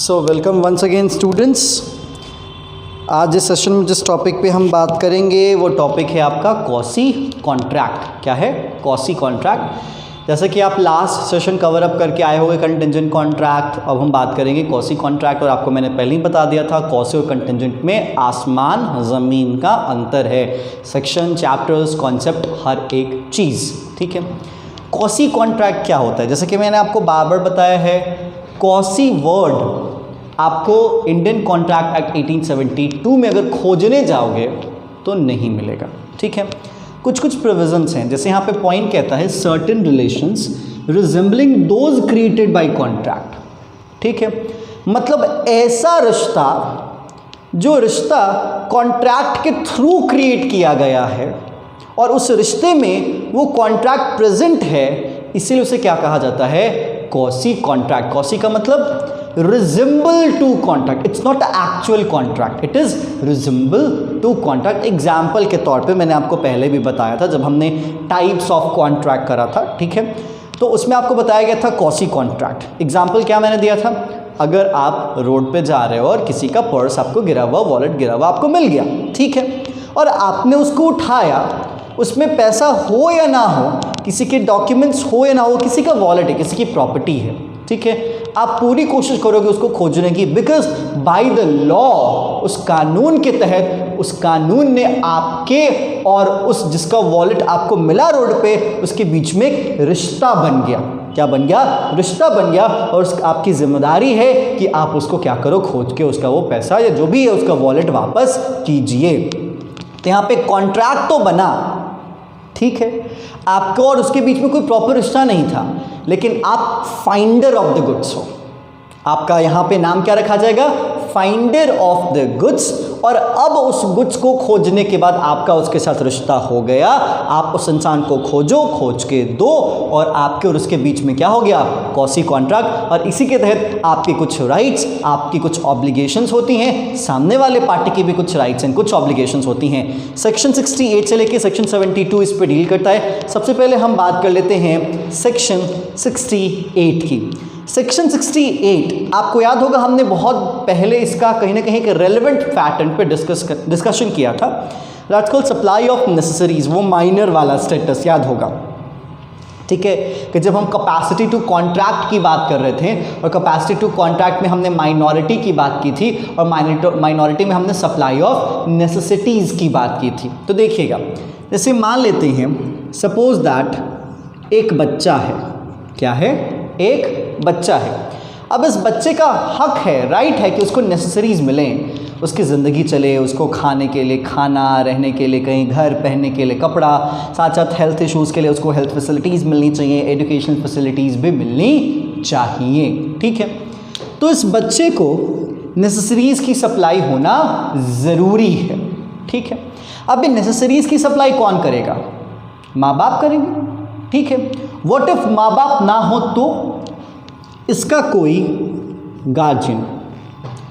सो welcome once again students. आज इस session में जिस टॉपिक पे हम बात करेंगे वो टॉपिक है आपका कॉसी कॉन्ट्रैक्ट। क्या है? Quasi contract. जैसे कि आप लास्ट सेशन कवर अप करके आए होंगे कंटिंजेंट कॉन्ट्रैक्ट, अब हम बात करेंगे कॉसी कॉन्ट्रैक्ट। और आपको मैंने पहले ही बता दिया था कॉसी और कंटिंजेंट में आसमान ज़मीन का अंतर है। सेक्शन, चैप्टर्स, कॉन्सेप्ट, हर एक चीज़। ठीक है। कॉसी कॉन्ट्रैक्ट क्या होता है? जैसे कि मैंने आपको बार बार बताया है, कॉसी वर्ड आपको इंडियन कॉन्ट्रैक्ट एक्ट 1872 में अगर खोजने जाओगे तो नहीं मिलेगा। ठीक है। कुछ कुछ प्रोविजंस हैं, जैसे यहाँ पे पॉइंट कहता है certain relations resembling those created by contract. ठीक है, मतलब ऐसा रिश्ता जो रिश्ता कॉन्ट्रैक्ट के थ्रू क्रिएट किया गया है और उस रिश्ते में वो कॉन्ट्रैक्ट प्रेजेंट है, इसीलिए उसे क्या कहा जाता है? Quasi contract. कॉसी का मतलब resemble to contract, it's not actual contract, it is resemble to contract. Example के तौर पे मैंने आपको पहले भी बताया था जब हमने टाइप्स ऑफ कॉन्ट्रैक्ट करा था। ठीक है, तो उसमें आपको बताया गया था कॉसी कॉन्ट्रैक्ट। एग्जाम्पल क्या मैंने दिया था? अगर आप रोड पे जा रहे हो और किसी का पर्स आपको गिरा हुआ, वॉलेट गिरा हुआ आपको मिल गया, ठीक है, और आपने उसको उठाया, उसमें पैसा हो या ना हो, किसी के डॉक्यूमेंट्स हो या ना हो, किसी का वॉलेट है, किसी की प्रॉपर्टी है, ठीक है, आप पूरी कोशिश करोगे उसको खोजने की, बिकॉज बाय द लॉ, उस कानून के तहत, उस कानून ने आपके और उस जिसका वॉलेट आपको मिला रोड पे, उसके बीच में एक रिश्ता बन गया। क्या बन गया? रिश्ता बन गया। और आपकी जिम्मेदारी है कि आप उसको क्या करो, खोज के उसका वो पैसा या जो भी है उसका वॉलेट वापस कीजिए। तो यहाँ पे कॉन्ट्रैक्ट तो बना, ठीक है, आपको और उसके बीच में कोई प्रॉपर रिश्ता नहीं था, लेकिन आप फाइंडर ऑफ द गुड्स हो। आपका यहाँ पे नाम क्या रखा जाएगा? Finder of the goods. और अब उस गुड्स को खोजने के बाद आपका उसके साथ रिश्ता हो गया, आप उस इंसान को खोजो, खोज के दो, और आपके और उसके बीच में क्या हो गया? Quasi contract. और इसी के तहत आपके कुछ राइट्स, आपकी कुछ ऑब्लिगेशंस होती हैं, सामने वाले पार्टी की भी कुछ राइट्स एंड कुछ ऑब्लिगेशंस होती हैं। सेक्शन 68 से लेके सेक्शन 72 इस पर डील करता है। सबसे पहले हम बात कर लेते हैं सेक्शन 68 की। सेक्शन 68 आपको याद होगा, हमने बहुत पहले इसका कहीं ना कहीं एक रेलेवेंट पैटर्न पे डिस्कशन किया था। That's called supply of necessaries, वो माइनर वाला स्टेटस याद होगा। ठीक है, कि जब हम कैपेसिटी टू कॉन्ट्रैक्ट की बात कर रहे थे, और कैपेसिटी टू कॉन्ट्रैक्ट में हमने माइनॉरिटी की बात की थी, और माइनॉरिटी में हमने सप्लाई ऑफ नेसेसिटीज़ की बात की थी। तो देखिएगा, जैसे मान लेते हैं सपोज दैट एक बच्चा है। क्या है? एक बच्चा है। अब इस बच्चे का हक है, राइट है कि उसको नेसेसरीज मिलें, उसकी ज़िंदगी चले, उसको खाने के लिए खाना, रहने के लिए कहीं घर, पहनने के लिए कपड़ा, साथ साथ हेल्थ इश्यूज़ के लिए उसको हेल्थ फैसिलिटीज़ मिलनी चाहिए, एजुकेशनल फैसिलिटीज़ भी मिलनी चाहिए। ठीक है, तो इस बच्चे को नेसेसरीज़ की सप्लाई होना ज़रूरी है। ठीक है, अब इन नेसेसरीज़ की सप्लाई कौन करेगा? माँ बाप करेंगे। ठीक है, व्हाट इफ माँ बाप ना हो तो इसका कोई गार्जियन,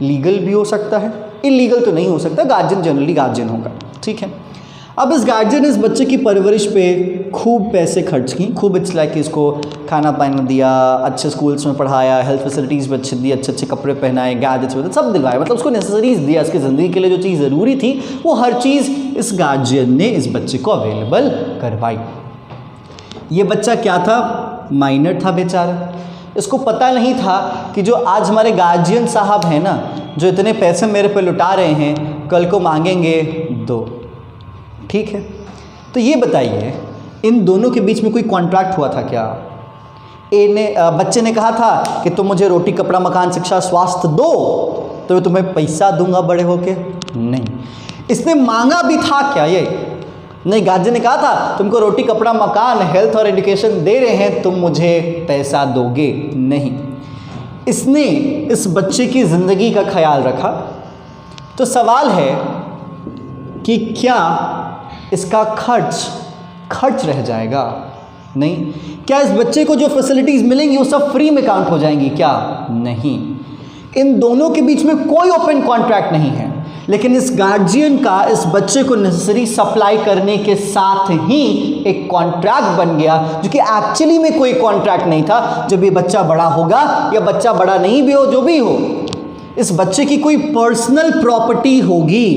लीगल भी हो सकता है, इलीगल तो नहीं हो सकता, गार्जियन जनरली गार्जियन होगा। ठीक है, अब इस गार्जियन ने इस बच्चे की परवरिश पे खूब पैसे खर्च की, खूब इट्स लाइक इसको खाना पाना दिया, अच्छे स्कूल्स में पढ़ाया, हेल्थ फैसिलिटीज़ भी अच्छी दी, अच्छे अच्छे कपड़े पहनाए, गैजेट्स सब दिलवाए, मतलब उसको नेसेसरीज दिया, इसकी ज़िंदगी के लिए जो चीज़ ज़रूरी थी वो हर चीज़ इस गार्जियन ने इस बच्चे को अवेलेबल करवाई। ये बच्चा क्या था? माइनर था बेचारा। इसको पता नहीं था कि जो आज हमारे गार्जियन साहब हैं ना, जो इतने पैसे मेरे पे लुटा रहे हैं, कल को मांगेंगे दो। ठीक है, तो ये बताइए, इन दोनों के बीच में कोई कॉन्ट्रैक्ट हुआ था क्या? बच्चे ने कहा था कि तुम मुझे रोटी, कपड़ा, मकान, शिक्षा, स्वास्थ्य दो तो मैं तुम्हें पैसा दूंगा बड़े होके। नहीं, इसने मांगा भी था क्या? ये नहीं, गार्जियन ने कहा था तुमको रोटी, कपड़ा, मकान, हेल्थ और एजुकेशन दे रहे हैं, तुम मुझे पैसा दोगे। नहीं, इसने इस बच्चे की ज़िंदगी का ख्याल रखा। तो सवाल है कि क्या इसका खर्च रह जाएगा? नहीं। क्या इस बच्चे को जो फैसिलिटीज़ मिलेंगी वो सब फ्री में काउंट हो जाएंगी? क्या? नहीं। इन दोनों के बीच में कोई ओपन कॉन्ट्रैक्ट नहीं है, लेकिन इस गार्जियन का इस बच्चे को नेसेसरी सप्लाई करने के साथ ही एक कॉन्ट्रैक्ट बन गया, जो कि एक्चुअली में कोई कॉन्ट्रैक्ट नहीं था। जब ये बच्चा बड़ा होगा या बच्चा बड़ा नहीं भी हो, जो भी हो, इस बच्चे की कोई पर्सनल प्रॉपर्टी होगी,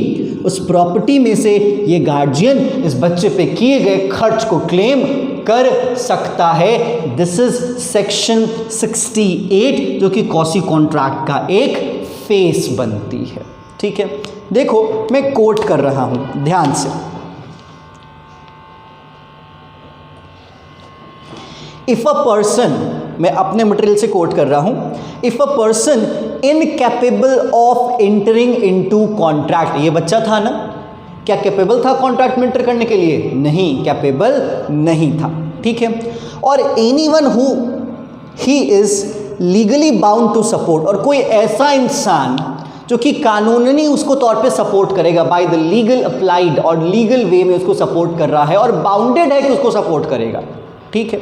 उस प्रॉपर्टी में से ये गार्जियन इस बच्चे पे किए गए खर्च को क्लेम कर सकता है। दिस इज सेक्शन 68 जो कि कॉसी कॉन्ट्रैक्ट का एक फेस बनती है। ठीक है, देखो मैं कोट कर रहा हूं ध्यान से। इफ अ पर्सन, मैं अपने मटेरियल से कोट कर रहा हूं, if a person incapable of entering into contract, ये बच्चा था ना, क्या कैपेबल था कॉन्ट्रैक्ट में एंटर करने के लिए? नहीं, कैपेबल नहीं था। ठीक है, और anyone who he is legally bound to support, और कोई ऐसा इंसान जो कि कानूनी उसको तौर पे सपोर्ट करेगा, बाय द लीगल अप्लाइड और लीगल वे में उसको सपोर्ट कर रहा है और बाउंडेड है कि उसको सपोर्ट करेगा। ठीक है,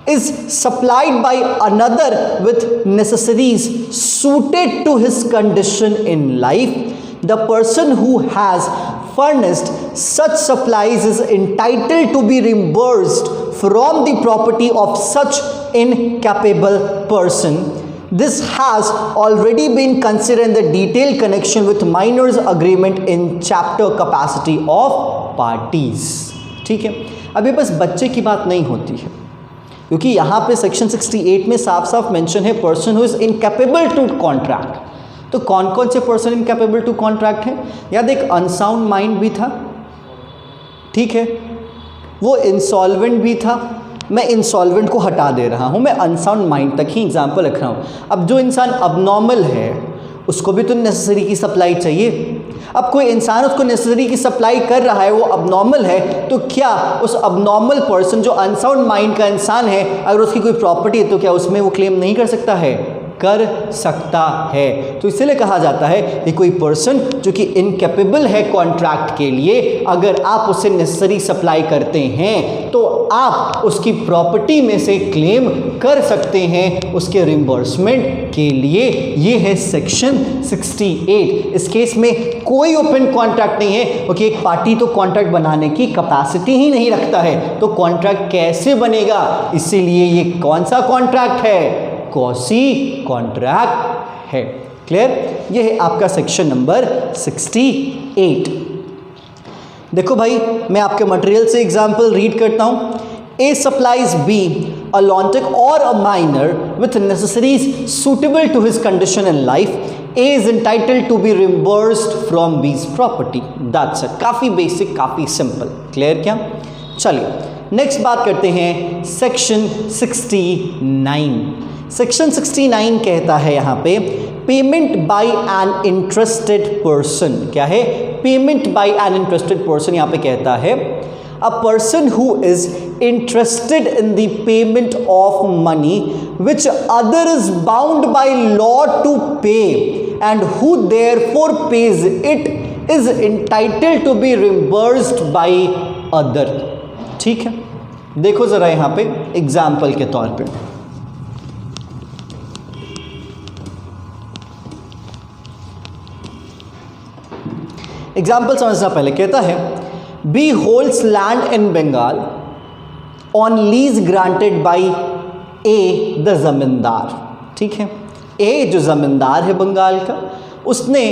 is supplied by another with necessities suited to his condition in life, the person who has furnished such supplies is entitled to be reimbursed from the property of such incapable person. This has already been considered in the detailed connection with minors agreement in chapter capacity of parties. ठीक है, अभी बस बच्चे की बात नहीं होती है, क्योंकि यहाँ पे सेक्शन 68 में साफ साफ मेंशन है person who is incapable to contract. तो कौन कौन से पर्सन इनकैपेबल टू कॉन्ट्रैक्ट हैं? याद, एक अनसाउंड माइंड भी था, ठीक है, वो इंसॉल्वेंट भी था। मैं इंसॉल्वेंट को हटा दे रहा हूँ, मैं अनसाउंड माइंड तक ही एग्जाम्पल रख रहा हूँ। अब जो इंसान अबनॉर्मल है उसको भी तो नेसेसरी की सप्लाई चाहिए। अब कोई इंसान उसको नेसेसरी की सप्लाई कर रहा है, वो अबनॉर्मल है, तो क्या उस अबनॉर्मल पर्सन जो अनसाउंड माइंड का इंसान है, अगर उसकी कोई प्रॉपर्टी है तो क्या उसमें वो क्लेम नहीं कर सकता है? कर सकता है। तो इसलिए कहा जाता है कि कोई पर्सन जो कि इनकैपेबल है कॉन्ट्रैक्ट के लिए, अगर आप उसे नेसेसरी सप्लाई करते हैं तो आप उसकी प्रॉपर्टी में से क्लेम कर सकते हैं उसके रिम्बर्समेंट के लिए। ये है सेक्शन 68। इस केस में कोई ओपन कॉन्ट्रैक्ट नहीं है, क्योंकि एक पार्टी तो कॉन्ट्रैक्ट बनाने की कैपेसिटी ही नहीं रखता है, तो कॉन्ट्रैक्ट कैसे बनेगा? इसीलिए ये कौन सा कॉन्ट्रैक्ट है? कॉसी कॉन्ट्रैक्ट है। क्लियर? ये है आपका सेक्शन नंबर 68। देखो भाई, मैं आपके मटेरियल से एग्जांपल रीड करता हूं। ए सप्लाइज बी अ लॉन्टिक और a minor with necessaries suitable to his condition in life, A is entitled to be reimbursed from B's property. That's it. काफी बेसिक, काफी सिंपल। क्लियर क्या? चलिए next बात करते हैं सेक्शन 69। सेक्शन 69 कहता है यहाँ पे payment by an interested person. क्या है? Payment by an interested person. यहाँ पे कहता है a person who is interested in the payment of money which other is bound by law to pay and who therefore pays it is entitled to be reimbursed by other. ठीक है, देखो जरा यहाँ पे एग्जाम्पल के तौर पे, example समझना पहले। कहता है B holds land in Bengal on lease granted by A the जमींदार। ठीक है, ए जो जमींदार है बंगाल का, उसने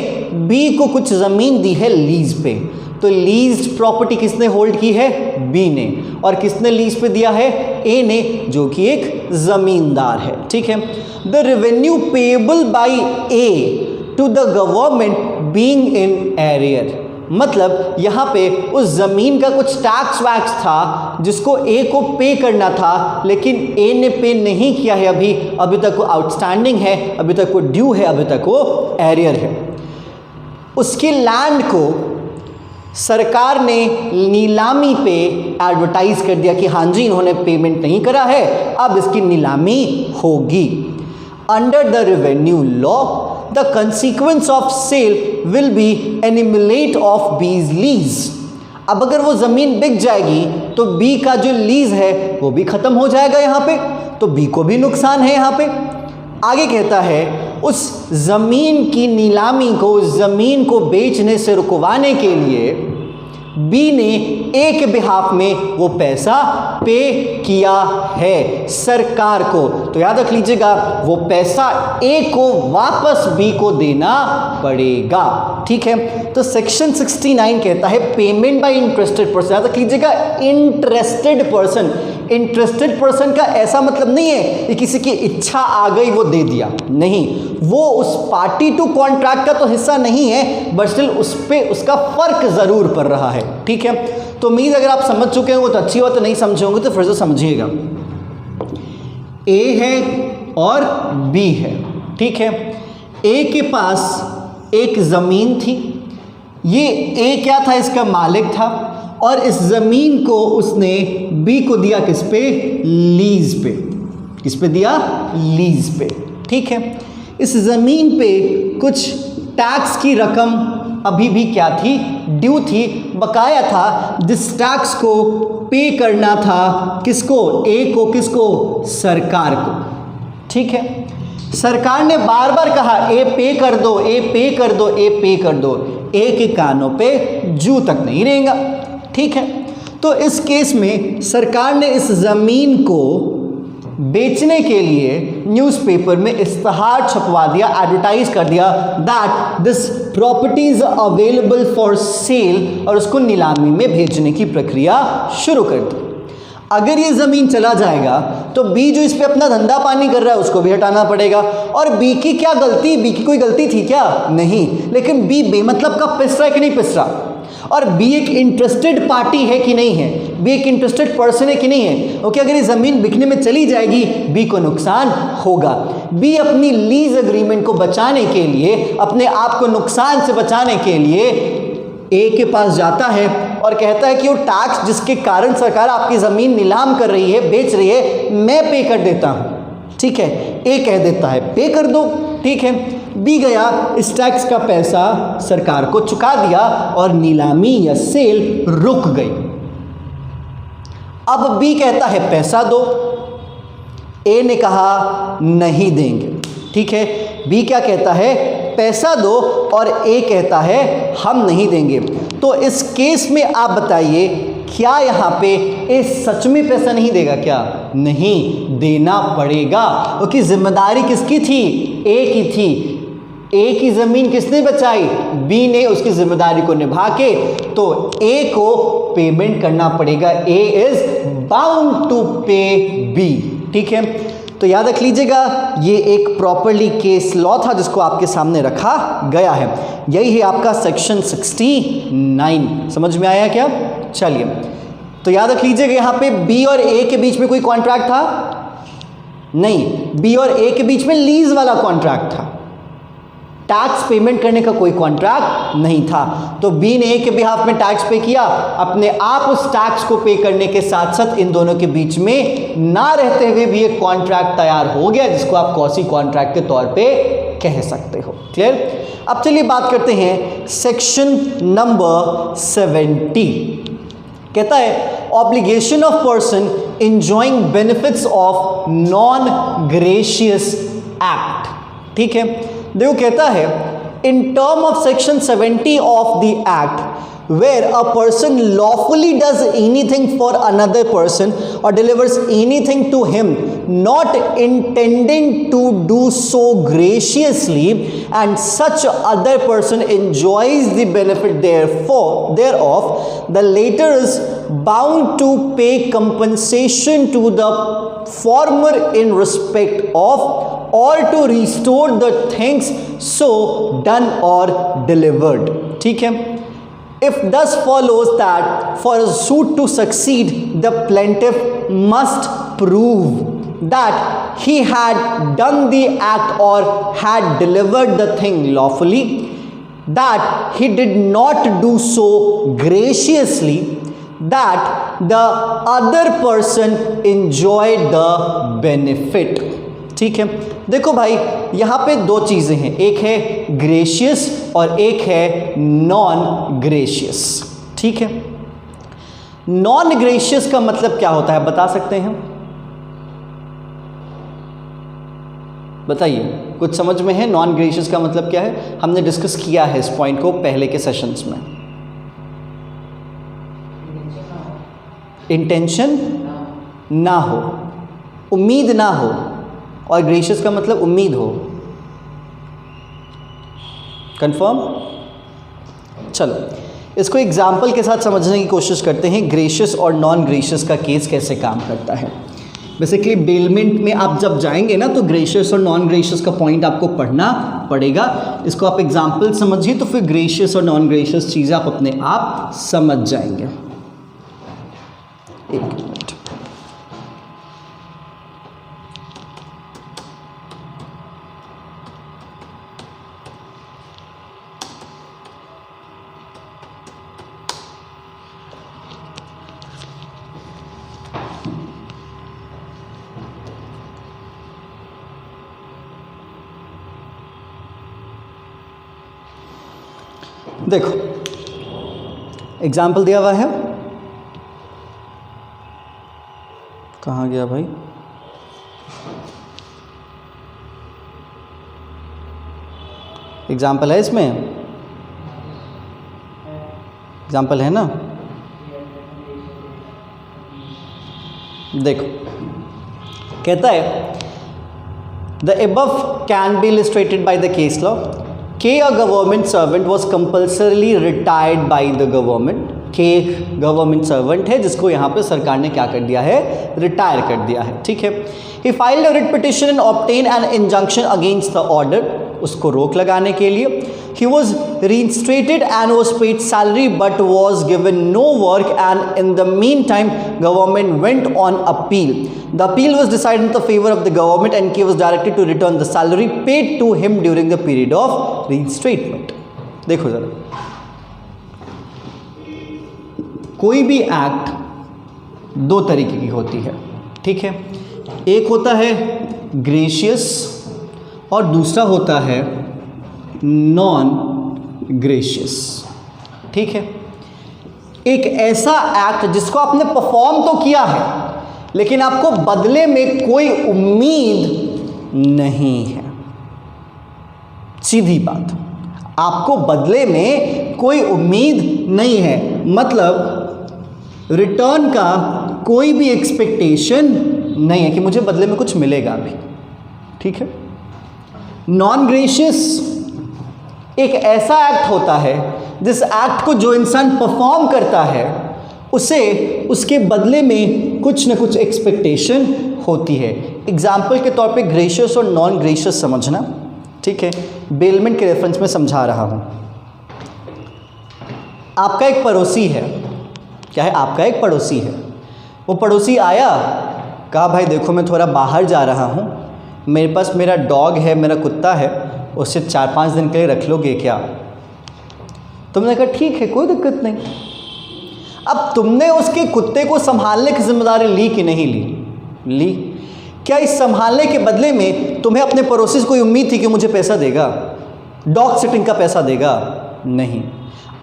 बी को कुछ ज़मीन दी है लीज पे। तो लीज्ड प्रॉपर्टी किसने होल्ड की है? बी ने। और किसने लीज पे दिया है? ए ने, जो कि एक ज़मींदार है। ठीक है, the revenue payable by A to the government being in arrear. मतलब यहाँ पे उस ज़मीन का कुछ टैक्स वैक्स था जिसको ए को पे करना था, लेकिन ए ने पे नहीं किया है अभी तक वो आउटस्टैंडिंग है, अभी तक वो ड्यू है, अभी तक वो एरियर है। उसकी लैंड को सरकार ने नीलामी पे एडवर्टाइज कर दिया कि हाँ जी इन्होंने पेमेंट नहीं करा है, अब इसकी नीलामी होगी। Under the revenue law the consequence of sale will be annihilation of B's lease। अब अगर वो ज़मीन बिक जाएगी तो बी का जो लीज है वो भी ख़त्म हो जाएगा यहाँ पे, तो बी को भी नुकसान है यहाँ पे। आगे कहता है उस ज़मीन की नीलामी को, उस ज़मीन को बेचने से रुकवाने के लिए बी ने ए के बिहाफ में वो पैसा पे किया है सरकार को। तो याद रख लीजिएगा वो पैसा ए को वापस बी को देना पड़ेगा। ठीक है, तो सेक्शन 69 कहता है पेमेंट बाय इंटरेस्टेड पर्सन। याद रख लीजिएगा इंटरेस्टेड पर्सन, इंटरेस्टेड पर्सन का ऐसा मतलब नहीं है कि किसी की इच्छा आ गई वो दे दिया, नहीं, वो उस पार्टी टू कॉन्ट्रैक्ट का तो हिस्सा नहीं है, बट स्टिल उस पे उसका फर्क जरूर पड़ रहा है। ठीक है, तो उम्मीद अगर आप समझ चुके हो तो अच्छी बात, नहीं समझे होंगे तो फिर से समझिएगा। ए है और बी है। ठीक है, ए के पास एक जमीन थी, ये ए क्या था, इसका मालिक था, और इस जमीन को उसने बी को दिया किस पे, लीज पे। किस पे दिया, लीज पे। ठीक है, इस जमीन पे कुछ टैक्स की रकम अभी भी क्या थी, ड्यू थी, बकाया था, जिस टैक्स को पे करना था किसको, ए को, किसको, सरकार को। ठीक है, सरकार ने बार बार कहा ए पे कर दो, ए पे कर दो, ए पे कर दो, ए के कानों पे जू तक नहीं रहेगा। ठीक है, तो इस केस में सरकार ने इस जमीन को बेचने के लिए न्यूज़पेपर में इश्तहार छपवा दिया, एडवर्टाइज कर दिया that this property is available for sale, और उसको नीलामी में भेजने की प्रक्रिया शुरू कर दी। अगर ये ज़मीन चला जाएगा तो बी जो इस पे अपना धंधा पानी कर रहा है उसको भी हटाना पड़ेगा। और बी की क्या गलती, बी की कोई गलती थी क्या, नहीं, लेकिन बी बेमतलब का पिस रहा है कि नहीं पिस रहा, और बी एक इंटरेस्टेड पार्टी है कि नहीं है, बी एक इंटरेस्टेड पर्सन है कि नहीं है। ओके, अगर ये ज़मीन बिकने में चली जाएगी बी को नुकसान होगा। बी अपनी लीज एग्रीमेंट को बचाने के लिए, अपने आप को नुकसान से बचाने के लिए ए के पास जाता है और कहता है कि वो टैक्स जिसके कारण सरकार आपकी ज़मीन नीलाम कर रही है, बेच रही है, मैं पे कर देता हूँ। ठीक है, ए कह देता है पे कर दो। ठीक है, बी गया, इस टैक्स का पैसा सरकार को चुका दिया और नीलामी या सेल रुक गई। अब बी कहता है पैसा दो, ए ने कहा नहीं देंगे। ठीक है, बी क्या कहता है, पैसा दो, और ए कहता है हम नहीं देंगे। तो इस केस में आप बताइए क्या यहाँ पे ए सच में पैसा नहीं देगा क्या, नहीं, देना पड़ेगा, क्योंकि जिम्मेदारी किसकी थी, ए की थी। ए की ज़मीन किसने बचाई, बी ने, उसकी जिम्मेदारी को निभा के, तो ए को पेमेंट करना पड़ेगा। ए इज बाउंड टू पे बी। ठीक है, तो याद रख लीजिएगा ये एक प्रॉपर्ली केस लॉ था जिसको आपके सामने रखा गया है। यही है आपका सेक्शन 69। समझ में आया क्या, चलिए, तो याद रख लीजिएगा यहाँ पे बी और ए के बीच में कोई कॉन्ट्रैक्ट था नहीं, बी और ए के बीच में लीज वाला कॉन्ट्रैक्ट था, टैक्स पेमेंट करने का कोई कॉन्ट्रैक्ट नहीं था। तो बी ने ए के बिहाफ में टैक्स पे किया, अपने आप उस टैक्स को पे करने के साथ साथ इन दोनों के बीच में ना रहते हुए भी एक कॉन्ट्रैक्ट तैयार हो गया, जिसको आप कॉसी कॉन्ट्रैक्ट के तौर पे कह सकते हो। क्लियर। अब चलिए बात करते हैं सेक्शन नंबर 70। कहता है obligation of person enjoying benefits of non gratuitous act. ठीक है, देखो कहता है in term of section 70 of the act where a person lawfully does anything for another person or delivers anything to him not intending to do so graciously and such other person enjoys the benefit thereof, the latter is bound to pay compensation to the former in respect of or to restore the things so done or delivered. ठीक है, if thus follows that for a suit to succeed, the plaintiff must prove that he had done the act or had delivered the thing lawfully, that he did not do so graciously, that the other person enjoyed the benefit. ठीक है, देखो भाई यहाँ पे दो चीज़ें हैं, एक है ग्रेशियस और एक है नॉन ग्रेशियस। ठीक है, नॉन ग्रेशियस का मतलब क्या होता है बता सकते हैं, बताइए, कुछ समझ में है नॉन ग्रेशियस का मतलब क्या है? हमने डिस्कस किया है इस पॉइंट को पहले के सेशंस में। इंटेंशन ना हो, उम्मीद ना हो, और ग्रेशियस का मतलब उम्मीद हो। कंफर्म? चलो इसको एग्जाम्पल के साथ समझने की कोशिश करते हैं, ग्रेशियस और नॉन ग्रेशियस का केस कैसे काम करता है। बेसिकली बेलमेंट में आप जब जाएंगे ना तो ग्रेशियस और नॉन ग्रेशियस का पॉइंट आपको पढ़ना पड़ेगा। इसको आप एग्जाम्पल समझिए तो फिर ग्रेशियस और नॉन ग्रेशियस चीज़ें आप अपने आप समझ जाएंगे। एक मिनट, देखो एग्जाम्पल दिया हुआ है, कहाँ गया भाई? एग्जाम्पल है इसमें, एग्जाम्पल है ना? देखो कहता है the above can be illustrated by the case law K, a government servant was compulsorily retired by the government। K government servant है जिसको यहाँ पे सरकार ने क्या कर दिया है, रिटायर कर दिया है, ठीक है। He filed a writ petition and obtained an injunction against the order, उसको रोक लगाने के लिए। He was reinstated and was paid salary but was given no work, and in the meantime government went on appeal. The appeal was decided in the favor of the government and K was directed to return the salary paid to him during the period of reinstatement। देखो जरा, कोई भी act दो तरीके की होती है, ठीक है। एक होता है ग्रेशियस और दूसरा होता है नॉन ग्रेशियस, ठीक है। एक ऐसा एक्ट जिसको आपने परफॉर्म तो किया है लेकिन आपको बदले में कोई उम्मीद नहीं है, सीधी बात, आपको बदले में कोई उम्मीद नहीं है, मतलब रिटर्न का कोई भी एक्सपेक्टेशन नहीं है कि मुझे बदले में कुछ मिलेगा भी, ठीक है। नॉन ग्रेशियस एक ऐसा एक्ट होता है जिस एक्ट को जो इंसान परफॉर्म करता है उसे उसके बदले में कुछ न कुछ एक्सपेक्टेशन होती है। एग्जाम्पल के तौर पे ग्रेशियस और नॉन ग्रेशियस समझना, ठीक है। बेलमेंट के रेफरेंस में समझा रहा हूँ। आपका एक पड़ोसी है, क्या है, आपका एक पड़ोसी है। वो पड़ोसी आया, कहा भाई देखो मैं थोड़ा बाहर जा रहा हूँ, मेरे पास मेरा डॉग है, मेरा कुत्ता है, उसे 4-5 दिन के लिए रख लोगे क्या? तुमने कहा ठीक है कोई दिक्कत नहीं। अब तुमने उसके कुत्ते को संभालने की जिम्मेदारी ली कि नहीं ली? ली। क्या इस संभालने के बदले में तुम्हें अपने पड़ोसी से कोई उम्मीद थी कि मुझे पैसा देगा, डॉग सिटिंग का पैसा देगा? नहीं।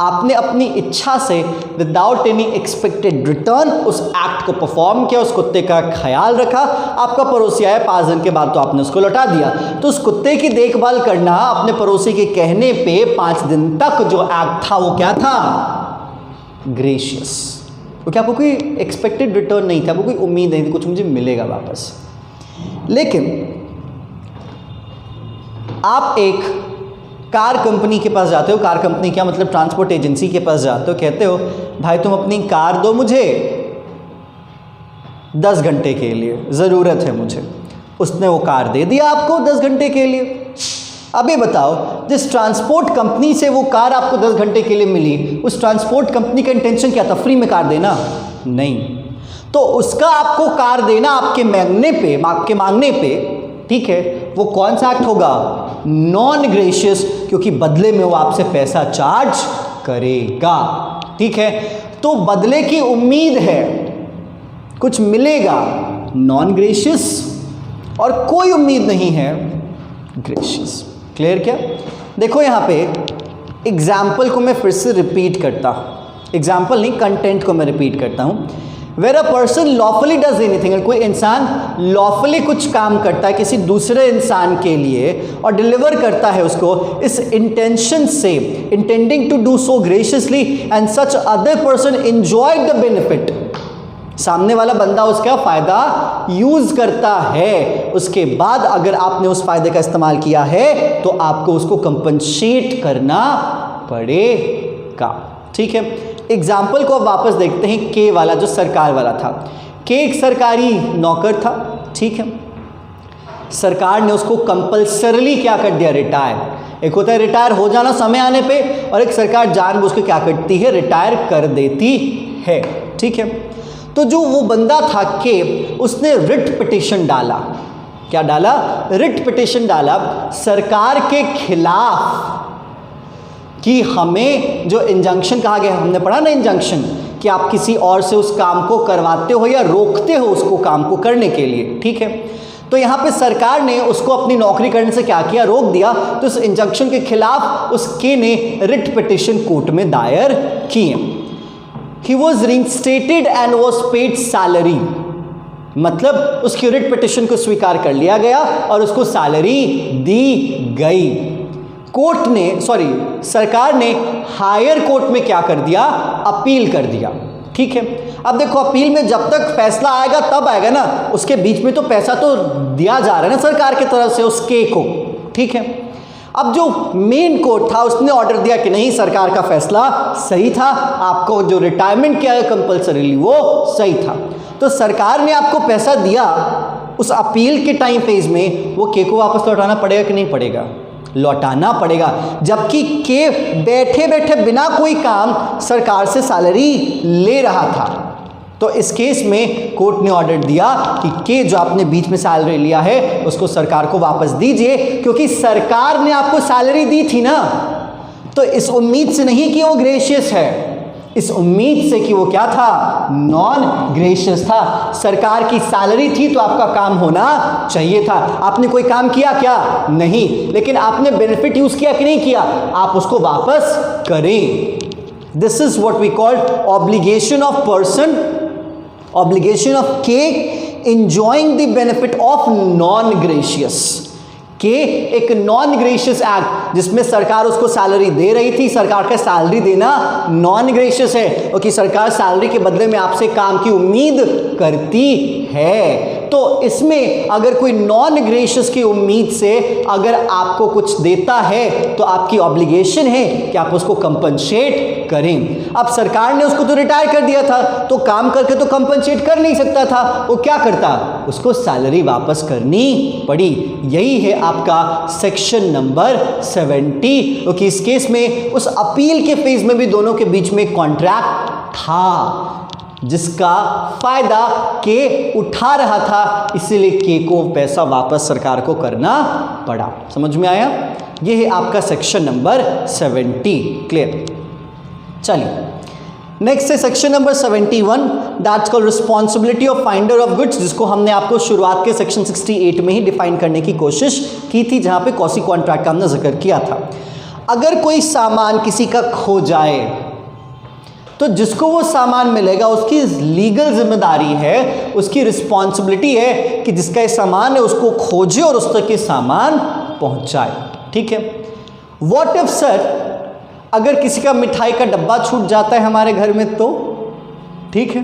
आपने अपनी इच्छा से विदाउट एनी एक्सपेक्टेड रिटर्न उस एक्ट को परफॉर्म किया, उस कुत्ते का ख्याल रखा। आपका पड़ोसी आया 5 दिन के बाद तो आपने उसको लौटा दिया। तो उस कुत्ते की देखभाल करना अपने पड़ोसी के कहने पे 5 दिन तक जो एक्ट था वो क्या था? ग्रेशियस। क्योंकि आपको कोई एक्सपेक्टेड रिटर्न नहीं था, आपको कोई उम्मीद नहीं थी कुछ मुझे मिलेगा वापस। लेकिन आप एक कार कंपनी के पास जाते हो, कार कंपनी क्या मतलब ट्रांसपोर्ट एजेंसी के पास जाते हो, कहते हो भाई तुम अपनी कार दो मुझे 10 घंटे के लिए, ज़रूरत है मुझे। उसने वो कार दे दिया आपको 10 घंटे के लिए। अभी बताओ जिस ट्रांसपोर्ट कंपनी से वो कार आपको 10 घंटे के लिए मिली, उस ट्रांसपोर्ट कंपनी का इंटेंशन क्या था? फ्री में कार देना? नहीं। तो उसका आपको कार देना आपके मांगने पे, ठीक है, वो कौन सा एक्ट होगा? नॉन ग्रेशियस, क्योंकि बदले में वो आपसे पैसा चार्ज करेगा, ठीक है। तो बदले की उम्मीद है, कुछ मिलेगा, नॉन ग्रेशियस, और कोई उम्मीद नहीं है, ग्रेशियस। क्लियर क्या? देखो यहाँ पे एग्जाम्पल को मैं फिर से रिपीट करता हूँ, एग्जाम्पल नहीं कंटेंट को मैं रिपीट करता हूँ। Where a person lawfully does anything, कोई इंसान लॉफुली कुछ काम करता है किसी दूसरे इंसान के लिए और डिलीवर करता है उसको इस इंटेंशन से, intending to do so gratuitously and such other person enjoyed the benefit, सामने वाला बंदा उसका फ़ायदा यूज़ करता है, उसके बाद अगर आपने उस फ़ायदे का इस्तेमाल किया है तो आपको उसको कंपनसेट करना पड़ेगा। ठीक है, एग्जाम्पल को अब वापस देखते हैं। के वाला जो सरकार वाला था, के एक सरकारी नौकर था। ठीक है, सरकार ने उसको कंपल्सरली क्या कर दिया, रिटायर। एक होता है रिटायर हो जाना समय आने पे, और एक सरकार जानबूझ के क्या करती है, रिटायर कर देती है। ठीक है, तो जो वो बंदा था के, उसने रिट पिटीशन डाला। क्या डाला, रिट पिटीशन डाला सरकार के खिलाफ कि हमें जो इंजंक्शन कहा गया, हमने पढ़ा ना इंजंक्शन, कि आप किसी और से उस काम को करवाते हो या रोकते हो उसको काम को करने के लिए। ठीक है, तो यहाँ पे सरकार ने उसको अपनी नौकरी करने से क्या किया, रोक दिया। तो इस इंजंक्शन के खिलाफ उसके ने रिट पिटीशन कोर्ट में दायर किए। He was reinstated and was paid salary, मतलब उसकी रिट पिटीशन को स्वीकार कर लिया गया और उसको सैलरी दी गई। कोर्ट ने सरकार ने हायर कोर्ट में क्या कर दिया, अपील कर दिया। ठीक है, अब देखो अपील में जब तक फैसला आएगा तब आएगा ना, उसके बीच में तो पैसा तो दिया जा रहा है ना सरकार की तरफ से उस के को। ठीक है, अब जो मेन कोर्ट था उसने ऑर्डर दिया कि नहीं, सरकार का फैसला सही था, आपको जो रिटायरमेंट किया है कंपल्सरीली वो सही था। तो सरकार ने आपको पैसा दिया, उस अपील के टाइम फेज में वो के को वापस लौटाना पड़ेगा कि नहीं पड़ेगा, लौटाना पड़ेगा। जबकि के बैठे बैठे बिना कोई काम सरकार से सैलरी ले रहा था। तो इस केस में कोर्ट ने ऑर्डर दिया कि के जो आपने बीच में सैलरी लिया है उसको सरकार को वापस दीजिए, क्योंकि सरकार ने आपको सैलरी दी थी ना। तो इस उम्मीद से नहीं कि वो ग्रेशियस है, इस उम्मीद से कि वो क्या था, नॉन ग्रेशियस था। सरकार की सैलरी थी तो आपका काम होना चाहिए था। आपने कोई काम किया क्या, नहीं, लेकिन आपने बेनिफिट यूज किया कि नहीं किया, आप उसको वापस करें। This is what we call obligation of person, obligation of के enjoying the benefit of non gracious। के एक नॉन ग्रेशियस एक्ट जिसमें सरकार उसको सैलरी दे रही थी, सरकार का सैलरी देना नॉन ग्रेशियस है, क्योंकि सरकार सैलरी के बदले में आपसे काम की उम्मीद करती है। तो इसमें अगर कोई नॉन ग्रेशियस की उम्मीद से अगर आपको कुछ देता है तो आपकी ऑब्लिगेशन है कि आप उसको कंपनसेट करें। अब सरकार ने उसको तो रिटायर कर दिया था, तो काम करके तो कंपनसेट कर नहीं सकता था, वो क्या करता, उसको सैलरी वापस करनी पड़ी। यही है आपका सेक्शन नंबर 70, क्योंकि इस केस में उस अपील के फेज में भी दोनों के बीच में कॉन्ट्रैक्ट था जिसका फायदा के उठा रहा था, इसीलिए के को पैसा वापस सरकार को करना पड़ा। समझ में आया? यह है आपका सेक्शन नंबर 70। क्लियर? चलिए नेक्स्ट है section number 71, that's called responsibility of finder of goods, जिसको हमने आपको शुरुआत के सेक्शन 68 में ही डिफाइन करने की कोशिश की थी, जहां पे कॉसी कॉन्ट्रैक्ट का हमने जिक्र किया था। अगर कोई सामान किसी का खो जाए तो जिसको वो सामान मिलेगा उसकी लीगल जिम्मेदारी है, उसकी रिस्पॉन्सिबिलिटी है कि जिसका ये सामान है उसको खोजे और उस तक ये सामान पहुंचाए। ठीक है? व्हाट इफ सर, अगर किसी का मिठाई का डब्बा छूट जाता है हमारे घर में तो, ठीक है,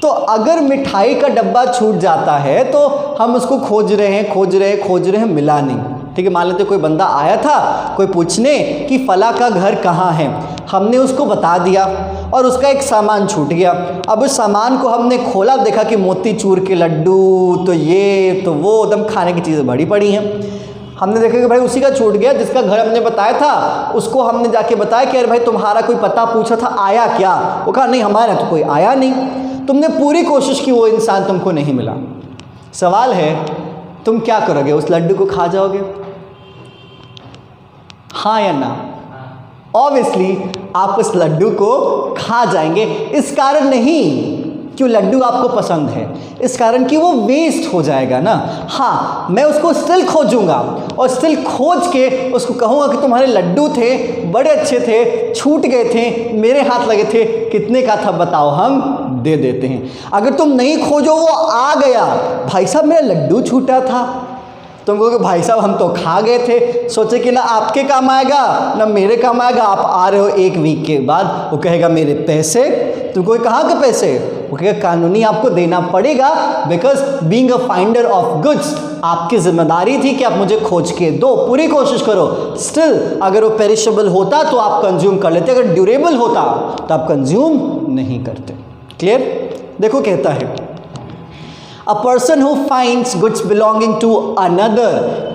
तो अगर मिठाई का डब्बा छूट जाता है तो हम उसको खोज रहे हैं, मिला नहीं। ठीक है, मान लेते कोई बंदा आया था कोई पूछने कि फला का घर कहाँ है, हमने उसको बता दिया और उसका एक सामान छूट गया। अब उस सामान को हमने खोला, देखा कि मोतीचूर के लड्डू, तो ये तो वो एकदम खाने की चीज़ें भरी पड़ी हैं। हमने देखा कि भाई उसी का छूट गया, जिसका घर हमने बताया था उसको हमने जाके बताया कि अरे भाई तुम्हारा कोई पता पूछा था, आया क्या? वो कहा नहीं हमारा तो कोई आया नहीं। तुमने पूरी कोशिश की, वो इंसान तुमको नहीं मिला। सवाल है तुम क्या करोगे, उस लड्डू को खा जाओगे? हाँ या ना? ऑब्वियसली आप उस लड्डू को खा जाएंगे। इस कारण नहीं कि वो लड्डू आपको पसंद है, इस कारण कि वो वेस्ट हो जाएगा ना। हाँ, मैं उसको स्टिल खोजूंगा और स्टिल खोज के उसको कहूँगा कि तुम्हारे लड्डू थे, बड़े अच्छे थे, छूट गए थे, मेरे हाथ लगे थे, कितने का था बताओ, हम दे देते हैं। अगर तुम नहीं खोजो, वो आ गया, भाई साहब मेरा लड्डू छूटा था, तुम कहोगे भाई साहब हम तो खा गए थे, सोचे कि ना आपके काम आएगा ना मेरे काम आएगा। आप आ रहे हो 1 वीक के बाद, वो कहेगा मेरे पैसे, तुम कोई कहाँ के पैसे, वो कहेगा कानूनी आपको देना पड़ेगा, because being a finder of goods आपकी जिम्मेदारी थी कि आप मुझे खोज के दो, पूरी कोशिश करो। स्टिल अगर वो पेरिशेबल होता तो आप कंज्यूम कर लेते, अगर ड्यूरेबल होता तो आप कंज्यूम नहीं करते। क्लियर? देखो कहता है A person who finds goods belonging to another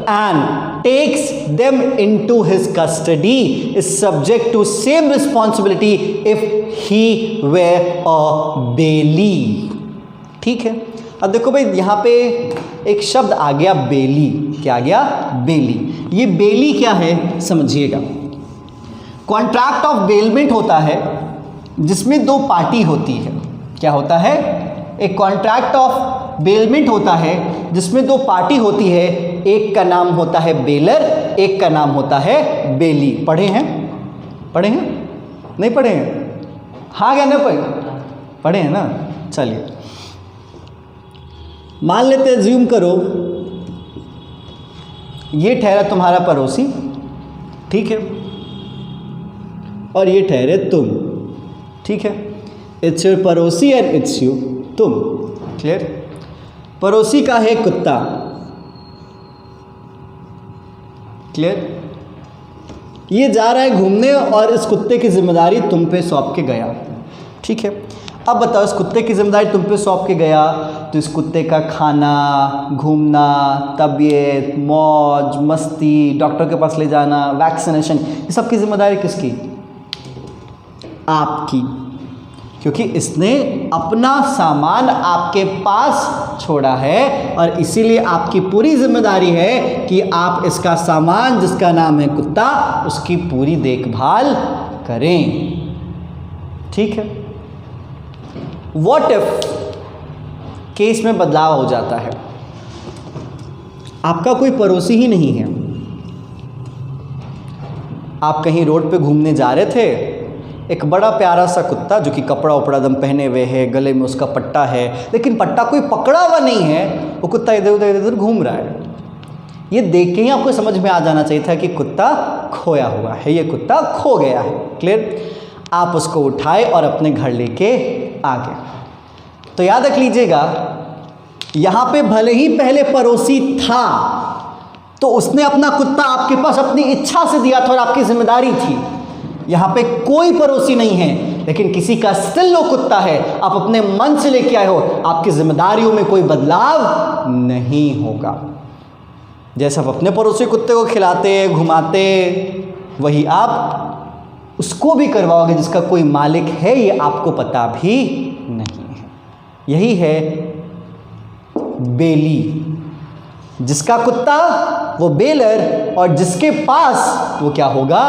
and takes them into his custody is subject to same responsibility if he were a bailee। ठीक है, अब देखो भाई यहाँ पे एक शब्द आ गया बेली। क्या आ गया? बेली। ये बेली क्या है समझिएगा। कॉन्ट्रैक्ट ऑफ बेलमेंट होता है जिसमें दो पार्टी होती है। क्या होता है? एक कॉन्ट्रैक्ट ऑफ बेलमेंट होता है जिसमें दो पार्टी होती है, एक का नाम होता है बेलर, एक का नाम होता है बेली। पढ़े हैं? पढ़े हैं? नहीं पढ़े हैं? हाँ क्या नहीं पढ़े हैं ना? चलिए मान लेते हैं, ज़ूम करो, ये ठहरा तुम्हारा पड़ोसी, ठीक है, और ये ठहरे तुम, ठीक है। इट्स योर पड़ोसी एंड इट्स यू, तुम। क्लियर? पड़ोसी का है कुत्ता। क्लियर? ये जा रहा है घूमने और इस कुत्ते की जिम्मेदारी तुम पे सौंप के गया, ठीक है। अब बताओ, इस कुत्ते की जिम्मेदारी तुम पे सौंप के गया तो इस कुत्ते का खाना, घूमना, तबीयत, मौज मस्ती, डॉक्टर के पास ले जाना, वैक्सीनेशन, ये सब की जिम्मेदारी किसकी? आपकी, क्योंकि इसने अपना सामान आपके पास छोड़ा है और इसीलिए आपकी पूरी जिम्मेदारी है कि आप इसका सामान, जिसका नाम है कुत्ता, उसकी पूरी देखभाल करें। ठीक है। व्हाट इफ केस में बदलाव हो जाता है, आपका कोई पड़ोसी ही नहीं है, आप कहीं रोड पे घूमने जा रहे थे, एक बड़ा प्यारा सा कुत्ता जो कि कपड़ा उपड़ा दम पहने हुए है, गले में उसका पट्टा है, लेकिन पट्टा कोई पकड़ा हुआ नहीं है, वो कुत्ता इधर उधर घूम रहा है। ये देख के ही आपको समझ में आ जाना चाहिए था कि कुत्ता खोया हुआ है, ये कुत्ता खो गया है। क्लियर? आप उसको उठाए और अपने घर लेके आ गए। तो याद रख लीजिएगा, यहाँ पे भले ही पहले पड़ोसी था तो उसने अपना कुत्ता आपके पास अपनी इच्छा से दिया था और आपकी जिम्मेदारी थी। यहाँ पे कोई पड़ोसी नहीं है, लेकिन किसी का स्टिल वो कुत्ता है, आप अपने मन से लेके आए हो, आपकी जिम्मेदारियों में कोई बदलाव नहीं होगा। जैसे आप अपने पड़ोसी कुत्ते को खिलाते घुमाते, वही आप उसको भी करवाओगे जिसका कोई मालिक है, ये आपको पता भी नहीं है। यही है बेली, जिसका कुत्ता वो बेलर और जिसके पास वो क्या होगा?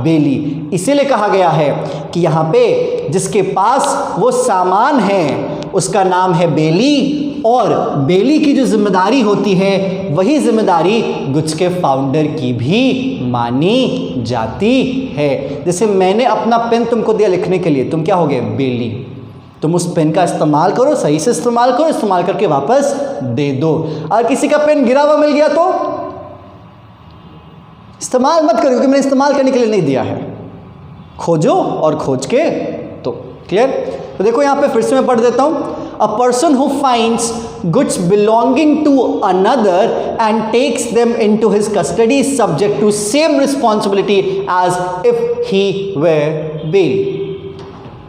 बेली। इसीलिए कहा गया है कि यहाँ पे जिसके पास वो सामान है उसका नाम है बेली, और बेली की जो जिम्मेदारी होती है वही जिम्मेदारी गुड्स के फाउंडर की भी मानी जाती है। जैसे मैंने अपना पेन तुमको दिया लिखने के लिए, तुम क्या हो गए? बेली। तुम उस पेन का इस्तेमाल करो, सही से इस्तेमाल करो, इस्तेमाल करके वापस दे दो। और किसी का पेन गिरा हुआ मिल गया तो इस्तेमाल मत करो, क्योंकि मैंने इस्तेमाल करने के लिए नहीं दिया है। खोजो और खोज के तो। क्लियर? तो देखो यहाँ पे फिर से मैं पढ़ देता हूँ। A person who finds goods belonging to another and takes them into his custody is subject to same responsibility as if he were bail।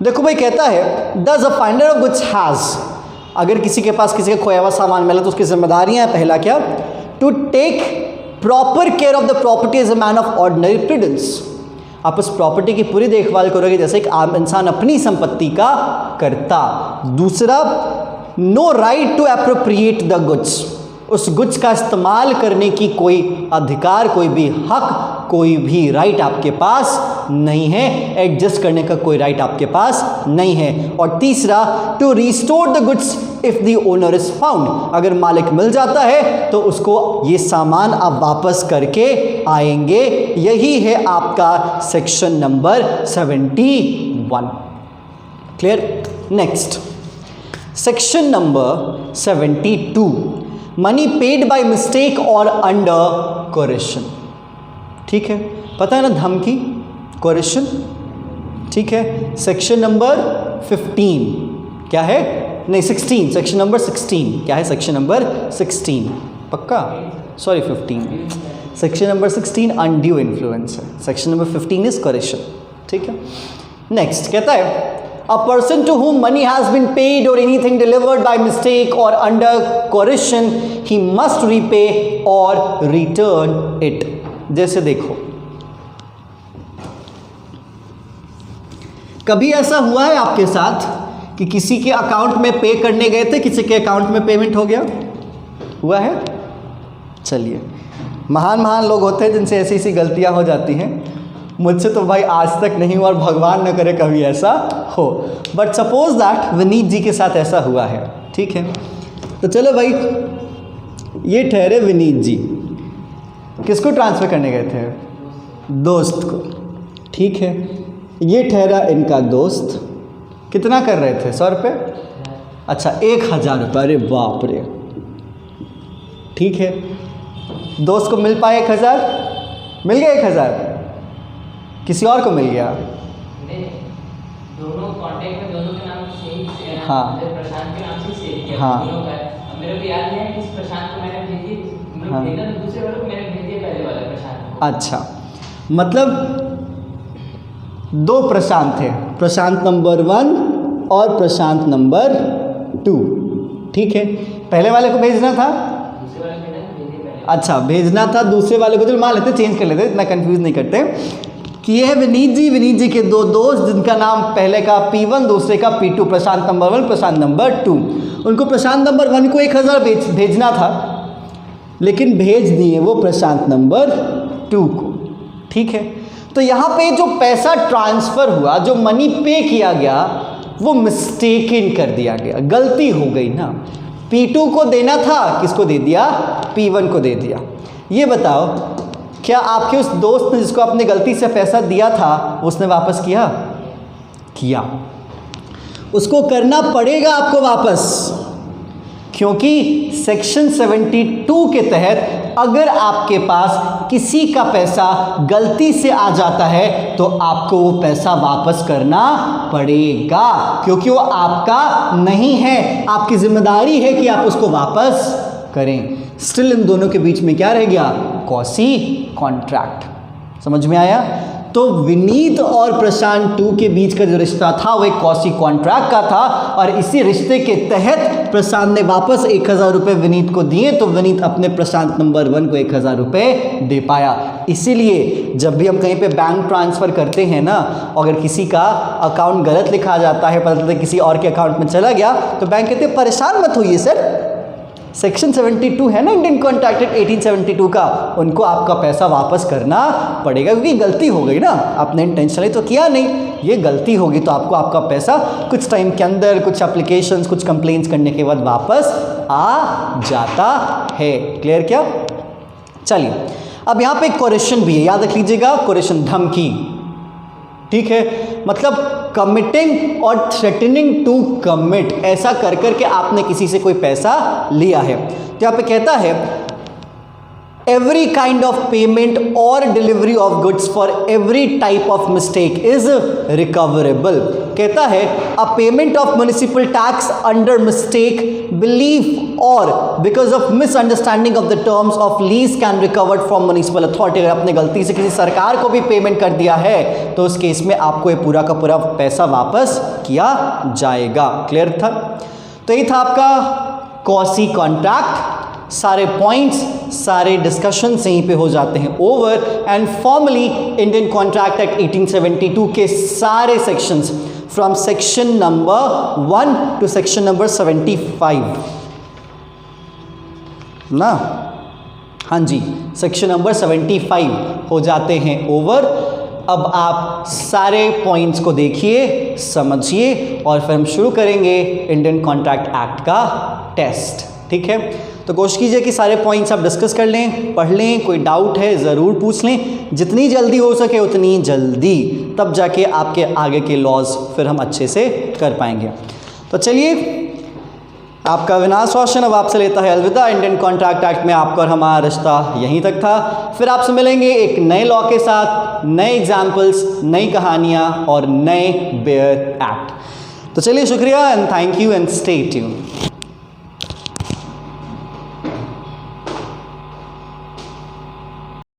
देखो भाई कहता है, does a finder of goods has, अगर किसी के पास किसी का खोया हुआ सामान मिला तो उसकी जिम्मेदारियां हैं। पहला क्या? To take proper care of the property as a man of ordinary prudence। आप उस प्रॉपर्टी की पूरी देखभाल करोगे जैसे एक आम इंसान अपनी संपत्ति का करता। दूसरा, no right to appropriate the goods, उस गुड्स का इस्तेमाल करने की कोई अधिकार, कोई भी हक, कोई भी राइट आपके पास नहीं है, एडजस्ट करने का कोई राइट आपके पास नहीं है। और तीसरा, to restore the goods if the owner is found, अगर मालिक मिल जाता है तो उसको ये सामान आप वापस करके आएंगे। यही है आपका section number 71। Clear? Next section number 72, money paid by mistake और अंडर कोरेशन। ठीक है, पता है ना, धमकी, कोरेशन। ठीक है। सेक्शन नंबर 15 क्या है? नहीं 16, सेक्शन नंबर 16 क्या है? सेक्शन नंबर 16 पक्का, sorry 15, section number 16 undue influence है, सेक्शन नंबर 15 इज कोरेशन। ठीक है, नेक्स्ट कहता है a person to whom money has been paid or anything delivered by mistake or under coercion, he must repay or return it। जैसे देखो, कभी ऐसा हुआ है आपके साथ कि किसी के अकाउंट में पे करने गए थे, किसी के अकाउंट में पेमेंट हो गया? हुआ है? चलिए, महान महान लोग होते हैं जिनसे ऐसी ऐसी गलतियां हो जाती हैं। मुझसे तो भाई आज तक नहीं हुआ और भगवान न करे कभी ऐसा हो, बट सपोज दैट विनीत जी के साथ ऐसा हुआ है। ठीक है, तो चलो भाई, ये ठहरे विनीत जी, किसको ट्रांसफ़र करने गए थे? दोस्त को। ठीक है, ये ठहरा इनका दोस्त, कितना कर रहे थे? 100 रुपये। अच्छा, 1000 रुपये, अरे बाप रे। ठीक है, दोस्त को मिल पाए 1000? मिल गया 1000? किसी और को मिल गया? दोनों कांटेक्ट में दोनों के नाम सेम। हाँ, प्रशांत के नाम से सेव किया। हाँ, मेरे को याद नहीं है किस प्रशांत को मैंने भेजी, हाँ, दूसरे वाले को मैंने भेज दिया, पहले वाले प्रशांत। अच्छा, मतलब 2 प्रशांत थे, प्रशांत नंबर 1 और प्रशांत नंबर 2। ठीक है, पहले वाले को भेजना था, दूसरे वाले को भेज दिया। अच्छा भेजना था दूसरे वाले को, तो मान लेते, चेंज कर लेते, इतना कंफ्यूज नहीं करते कि ये है विनीत जी के 2 दोस्त जिनका नाम पहले का P1 दूसरे का P2, प्रशांत नंबर 1 प्रशांत नंबर 2। उनको प्रशांत नंबर 1 को 1000 भेजना था, लेकिन भेज दिए वो प्रशांत नंबर 2 को। ठीक है, तो यहाँ पे जो पैसा ट्रांसफ़र हुआ, जो मनी पे किया गया, वो मिस्टेकन कर दिया गया, गलती हो गई ना। P2 को देना था, किसको दे दिया? P1 को दे दिया। ये बताओ, क्या आपके उस दोस्त ने जिसको आपने गलती से पैसा दिया था, उसने वापस किया? किया। उसको करना पड़ेगा आपको वापस, क्योंकि सेक्शन 72 के तहत अगर आपके पास किसी का पैसा गलती से आ जाता है तो आपको वो पैसा वापस करना पड़ेगा, क्योंकि वो आपका नहीं है, आपकी जिम्मेदारी है कि आप उसको वापस करें। स्टिल इन दोनों के बीच में क्या रह गया? Quasi contract. समझ में आया? तो विनीत और प्रशांत 2 के बीच का जो रिश्ता था वो एक कॉसी कॉन्ट्रैक्ट का था, और इसी रिश्ते के तहत प्रशांत ने वापस 1000 रुपये विनीत को दिए, तो विनीत अपने प्रशांत नंबर 1 को 1000 रुपये दे पाया। इसीलिए जब भी हम कहीं पे बैंक ट्रांसफ़र करते हैं ना, अगर किसी का अकाउंट गलत लिखा जाता है, पता चलता है किसी और के अकाउंट में चला गया, तो बैंक कहते हैं परेशान मत होइए सर, सेक्शन 72 है ना इंडियन कॉन्ट्रैक्ट एक्ट 1872 का, उनको आपका पैसा वापस करना पड़ेगा, क्योंकि गलती हो गई ना, आपने इंटेंशनली तो किया नहीं, ये गलती होगी, तो आपको आपका पैसा कुछ टाइम के अंदर, कुछ एप्लीकेशंस, कुछ कंप्लेंट्स करने के बाद वापस आ जाता है। क्लियर क्या? चलिए, अब यहाँ पे एक कोरेशन भी है, याद रख लीजिएगा, कोरेशन धमकी। ठीक है, मतलब कमिटिंग और थ्रेटनिंग टू कमिट, ऐसा कर करके आपने किसी से कोई पैसा लिया है। तो यहाँ पे कहता है every kind of payment or delivery of goods for every type of mistake is recoverable। कहता है a payment of municipal tax under mistake, belief or because of misunderstanding of the terms of lease can recovered from municipal authority। अगर आपने गलती से किसी सरकार को भी पेमेंट कर दिया है तो उस केस में आपको ये पूरा का पूरा पैसा वापस किया जाएगा। क्लियर था? तो ये था आपका कॉसी कॉन्ट्रैक्ट। सारे पॉइंट्स, सारे डिस्कशंस यहीं पे हो जाते हैं over, and formally Indian contract act 1872 के सारे sections from section number 1 to section number 75 ना, हाँ जी, सेक्शन नंबर 75 हो जाते हैं ओवर। अब आप सारे पॉइंट्स को देखिए, समझिए, और फिर हम शुरू करेंगे इंडियन कॉन्ट्रैक्ट एक्ट का टेस्ट। ठीक है, तो कोशिश कीजिए कि सारे पॉइंट्स आप डिस्कस कर लें, पढ़ लें, कोई डाउट है ज़रूर पूछ लें, जितनी जल्दी हो सके उतनी जल्दी, तब जाके आपके आगे के लॉज फिर हम अच्छे से कर पाएंगे। तो चलिए, आपका विनाश रोशन अब आपसे लेता है अलविदा। इंडियन कॉन्ट्रैक्ट एक्ट में आपका और हमारा रिश्ता यहीं तक था। फिर आपसे मिलेंगे एक नए लॉ के साथ, नए एग्जाम्पल्स, नई कहानियाँ और नए बेयर एक्ट। तो चलिए शुक्रिया and thank you and stay tuned.